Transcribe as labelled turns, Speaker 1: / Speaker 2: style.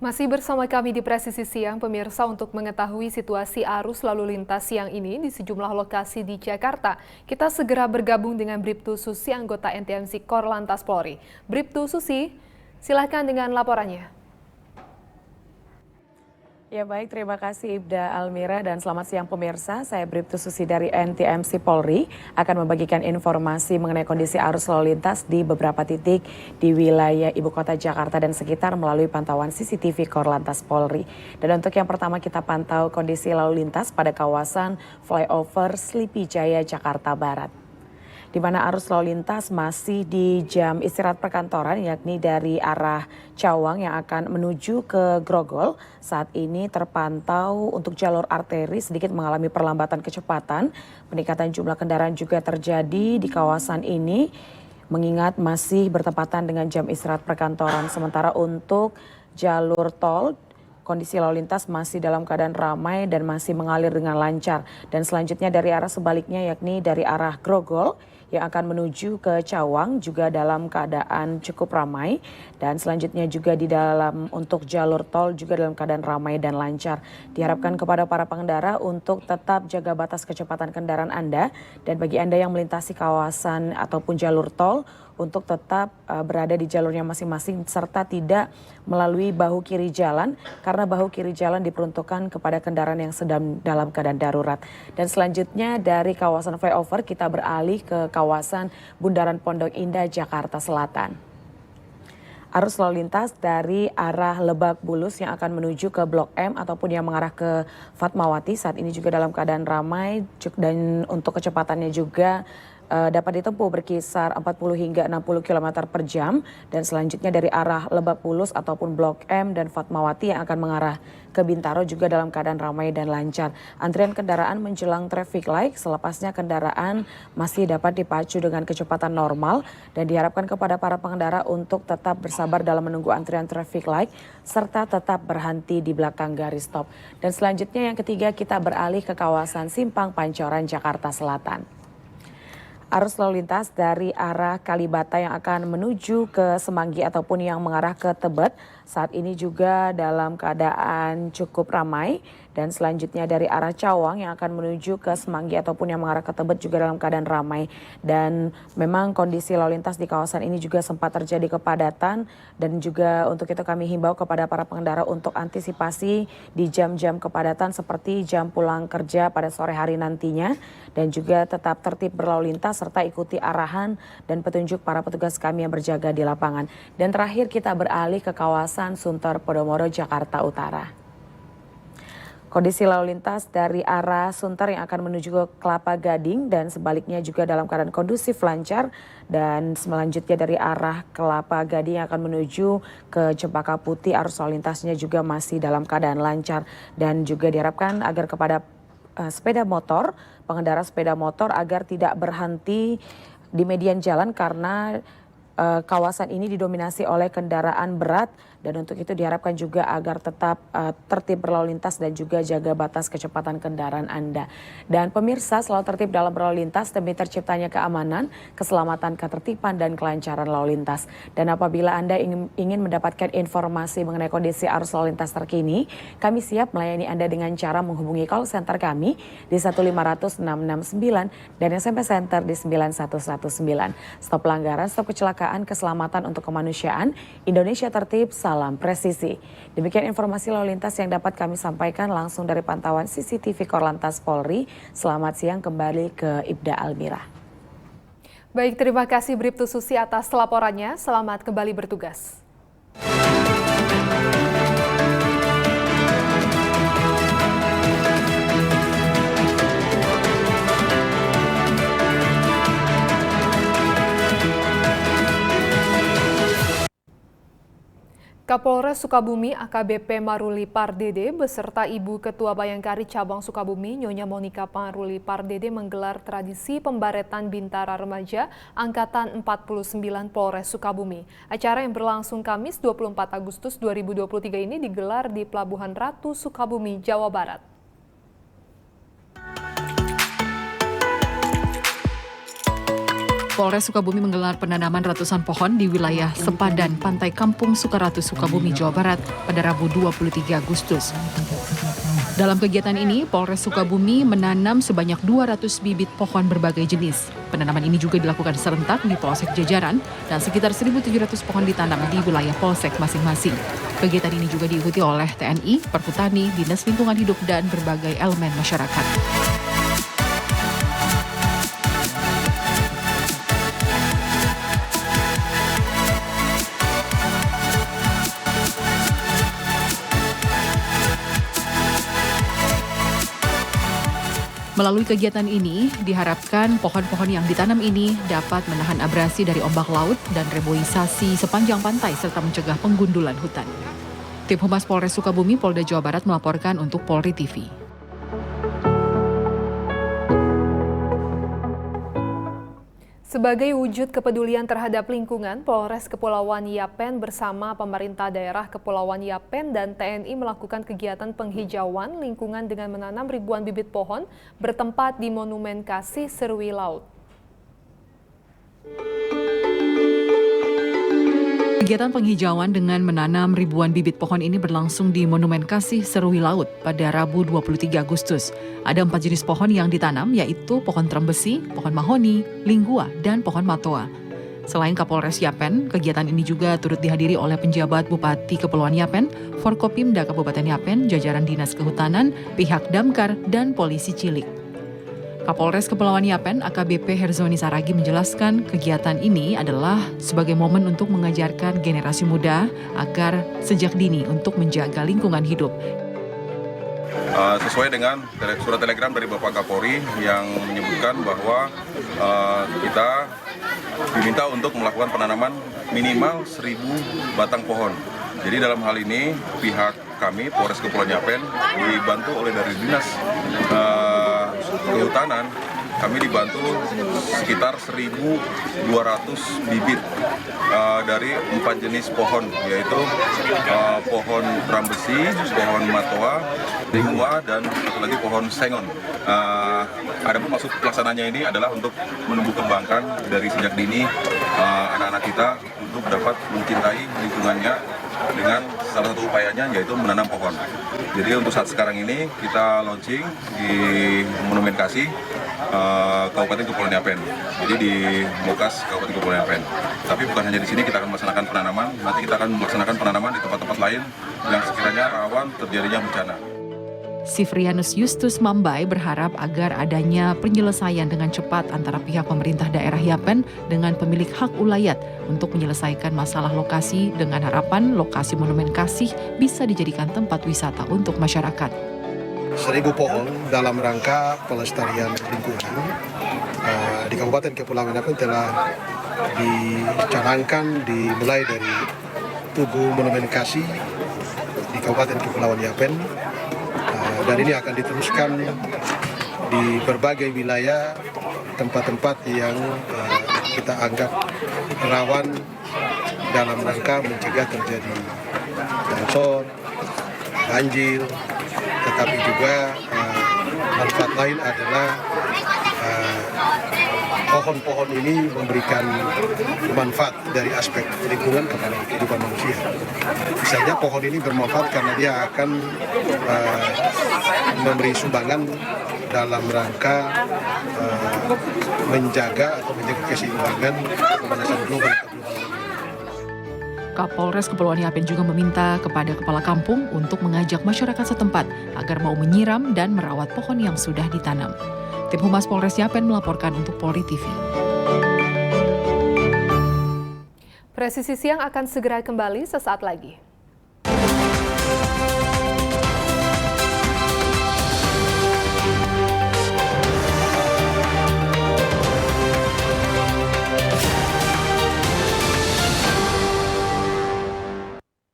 Speaker 1: Masih bersama kami di Presisi Siang, pemirsa, untuk mengetahui situasi arus lalu lintas siang ini di sejumlah lokasi di Jakarta. Kita segera bergabung dengan Bribtu Susi, anggota NTMC Korlantas Polri. Bribtu Susi, silakan dengan laporannya.
Speaker 2: Ya baik, terima kasih Ibda Almira dan selamat siang pemirsa. Saya Bribtu Susi dari NTMC Polri akan membagikan informasi mengenai kondisi arus lalu lintas di beberapa titik di wilayah Ibu Kota Jakarta dan sekitar melalui pantauan CCTV Korlantas Polri. Dan untuk yang pertama kita pantau kondisi lalu lintas pada kawasan flyover Sleepy Jaya Jakarta Barat, di mana arus lalu lintas masih di jam istirahat perkantoran, yakni dari arah Cawang yang akan menuju ke Grogol. Saat ini terpantau untuk jalur arteri sedikit mengalami perlambatan kecepatan. Peningkatan jumlah kendaraan juga terjadi di kawasan ini, mengingat masih bertepatan dengan jam istirahat perkantoran. Sementara untuk jalur tol, kondisi lalu lintas masih dalam keadaan ramai dan masih mengalir dengan lancar. Dan selanjutnya dari arah sebaliknya, yakni dari arah Grogol yang akan menuju ke Cawang juga dalam keadaan cukup ramai. Dan selanjutnya juga di dalam untuk jalur tol juga dalam keadaan ramai dan lancar. Diharapkan kepada para pengendara untuk tetap jaga batas kecepatan kendaraan Anda. Dan bagi Anda yang melintasi kawasan ataupun jalur tol, untuk tetap berada di jalurnya masing-masing serta tidak melalui bahu kiri jalan, karena bahu kiri jalan diperuntukkan kepada kendaraan yang sedang dalam keadaan darurat. Dan selanjutnya dari kawasan flyover kita beralih ke kawasan Bundaran Pondok Indah Jakarta Selatan. Arus lalu lintas dari arah Lebak Bulus yang akan menuju ke Blok M ataupun yang mengarah ke Fatmawati saat ini juga dalam keadaan ramai, dan untuk kecepatannya juga dapat ditempuh berkisar 40 hingga 60 km per jam. Dan selanjutnya dari arah Lebak Bulus ataupun Blok M dan Fatmawati yang akan mengarah ke Bintaro juga dalam keadaan ramai dan lancar. Antrian kendaraan menjelang traffic light, selepasnya kendaraan masih dapat dipacu dengan kecepatan normal. Dan diharapkan kepada para pengendara untuk tetap bersabar dalam menunggu antrian traffic light serta tetap berhenti di belakang garis stop. Dan selanjutnya yang ketiga kita beralih ke kawasan Simpang Pancoran Jakarta Selatan. Arus lalu lintas dari arah Kalibata yang akan menuju ke Semanggi ataupun yang mengarah ke Tebet saat ini juga dalam keadaan cukup ramai. Dan selanjutnya dari arah Cawang yang akan menuju ke Semanggi ataupun yang mengarah ke Tebet juga dalam keadaan ramai. Dan memang kondisi lalu lintas di kawasan ini juga sempat terjadi kepadatan, dan juga untuk itu kami himbau kepada para pengendara untuk antisipasi di jam-jam kepadatan seperti jam pulang kerja pada sore hari nantinya, dan juga tetap tertib berlalu lintas serta ikuti arahan dan petunjuk para petugas kami yang berjaga di lapangan. Dan terakhir kita beralih ke kawasan Sunter Podomoro Jakarta Utara. Kondisi lalu lintas dari arah Sunter yang akan menuju ke Kelapa Gading dan sebaliknya juga dalam keadaan kondusif lancar. Dan selanjutnya dari arah Kelapa Gading yang akan menuju ke Cempaka Putih, arus lalu lintasnya juga masih dalam keadaan lancar. Dan juga diharapkan agar kepada sepeda motor, pengendara sepeda motor agar tidak berhenti di median jalan karena kawasan ini didominasi oleh kendaraan berat. Dan untuk itu diharapkan juga agar tetap tertib berlalu lintas dan juga jaga batas kecepatan kendaraan Anda. Dan pemirsa, selalu tertib dalam berlalu lintas demi terciptanya keamanan, keselamatan, ketertiban, dan kelancaran lalu lintas. Dan apabila Anda ingin mendapatkan informasi mengenai kondisi arus lalu lintas terkini, kami siap melayani Anda dengan cara menghubungi call center kami di 1500669 dan SMS Center di 9119. Stop pelanggaran, stop kecelakaan, keselamatan untuk kemanusiaan, Indonesia tertib, salam presisi. Demikian informasi lalu lintas yang dapat kami sampaikan langsung dari pantauan CCTV Korlantas Polri. Selamat siang, kembali ke Ibda Almira.
Speaker 1: Baik, terima kasih Bribtu Susi atas laporannya. Selamat kembali bertugas. Kapolres Sukabumi AKBP Maruli Pardede beserta Ibu Ketua Bayangkari Cabang Sukabumi Nyonya Monika Maruli Pardede menggelar tradisi pembaretan Bintara Remaja Angkatan 49 Polres Sukabumi. Acara yang berlangsung Kamis 24 Agustus 2023 ini digelar di Pelabuhan Ratu Sukabumi, Jawa Barat.
Speaker 3: Polres Sukabumi menggelar penanaman ratusan pohon di wilayah sepadan Pantai Kampung Sukaratu, Sukabumi, Jawa Barat pada Rabu 23 Agustus. Dalam kegiatan ini, Polres Sukabumi menanam sebanyak 200 bibit pohon berbagai jenis. Penanaman ini juga dilakukan serentak di Polsek jajaran dan sekitar 1.700 pohon ditanam di wilayah Polsek masing-masing. Kegiatan ini juga diikuti oleh TNI, Perhutani, Dinas Lingkungan Hidup, dan berbagai elemen masyarakat. Melalui kegiatan ini, diharapkan pohon-pohon yang ditanam ini dapat menahan abrasi dari ombak laut dan reboisasi sepanjang pantai serta mencegah penggundulan hutan. Tim Humas Polres Sukabumi, Polda Jawa Barat melaporkan untuk Polri TV.
Speaker 1: Sebagai wujud kepedulian terhadap lingkungan, Polres Kepulauan Yapen bersama pemerintah daerah Kepulauan Yapen dan TNI melakukan kegiatan penghijauan lingkungan dengan menanam ribuan bibit pohon bertempat di Monumen Kasih Serui Laut.
Speaker 3: Kegiatan penghijauan dengan menanam ribuan bibit pohon ini berlangsung di Monumen Kasih Serui Laut pada Rabu 23 Agustus. Ada 4 jenis pohon yang ditanam, yaitu pohon trembesi, pohon mahoni, linggua, dan pohon matoa. Selain Kapolres Yapen, kegiatan ini juga turut dihadiri oleh penjabat Bupati Kepulauan Yapen, Forkopimda Kabupaten Yapen, jajaran Dinas Kehutanan, pihak Damkar, dan Polisi Cilik. Kapolres Kepulauan Yapen AKBP Herzoni Saragi menjelaskan kegiatan ini adalah sebagai momen untuk mengajarkan generasi muda agar sejak dini untuk menjaga lingkungan hidup.
Speaker 4: Sesuai dengan surat telegram dari Bapak Kapolri yang menyebutkan bahwa kita diminta untuk melakukan penanaman minimal 1.000 batang pohon. Jadi dalam hal ini pihak kami Polres Kepulauan Yapen dibantu oleh dari Dinas Kehutanan, kami dibantu sekitar 1.200 bibit dari 4 jenis pohon, yaitu pohon trambesi, pohon matoa, linggua, dan satu lagi pohon sengon. Adapun maksud pelaksananya ini adalah untuk menumbuh kembangkan dari sejak dini anak-anak kita untuk dapat mencintai lingkungannya dengan salah satu upayanya yaitu menanam pohon. Jadi untuk saat sekarang ini kita launching di Monumen Kasih Kabupaten Kepulauan Yapen. Jadi di Mokas Kabupaten Kepulauan Yapen. Tapi bukan hanya di sini kita akan melaksanakan penanaman, nanti kita akan melaksanakan penanaman di tempat-tempat lain yang sekiranya rawan terjadinya bencana.
Speaker 3: Sifrianus Justus Mambai berharap agar adanya penyelesaian dengan cepat antara pihak pemerintah daerah Yapen dengan pemilik hak ulayat untuk menyelesaikan masalah lokasi dengan harapan lokasi Monumen Kasih bisa dijadikan tempat wisata untuk masyarakat.
Speaker 5: 1.000 pohon dalam rangka pelestarian lingkungan di Kabupaten Kepulauan Yapen telah dicanangkan dimulai dari Tugu Monumen Kasih di Kabupaten Kepulauan Yapen. Dan ini akan diteruskan di berbagai wilayah, tempat-tempat yang kita anggap rawan dalam rangka mencegah terjadi longsor, banjir, tetapi juga manfaat lain adalah pohon-pohon ini memberikan manfaat dari aspek lingkungan kepada kehidupan manusia. Misalnya pohon ini bermanfaat karena dia akan memberi sumbangan dalam rangka menjaga keseimbangan pemanasan global.
Speaker 3: Kapolres Kepulauan Yapen juga meminta kepada kepala kampung untuk mengajak masyarakat setempat agar mau menyiram dan merawat pohon yang sudah ditanam. Tim Humas Polres Yapen melaporkan untuk Polri TV.
Speaker 1: Presisi Siang akan segera kembali sesaat lagi.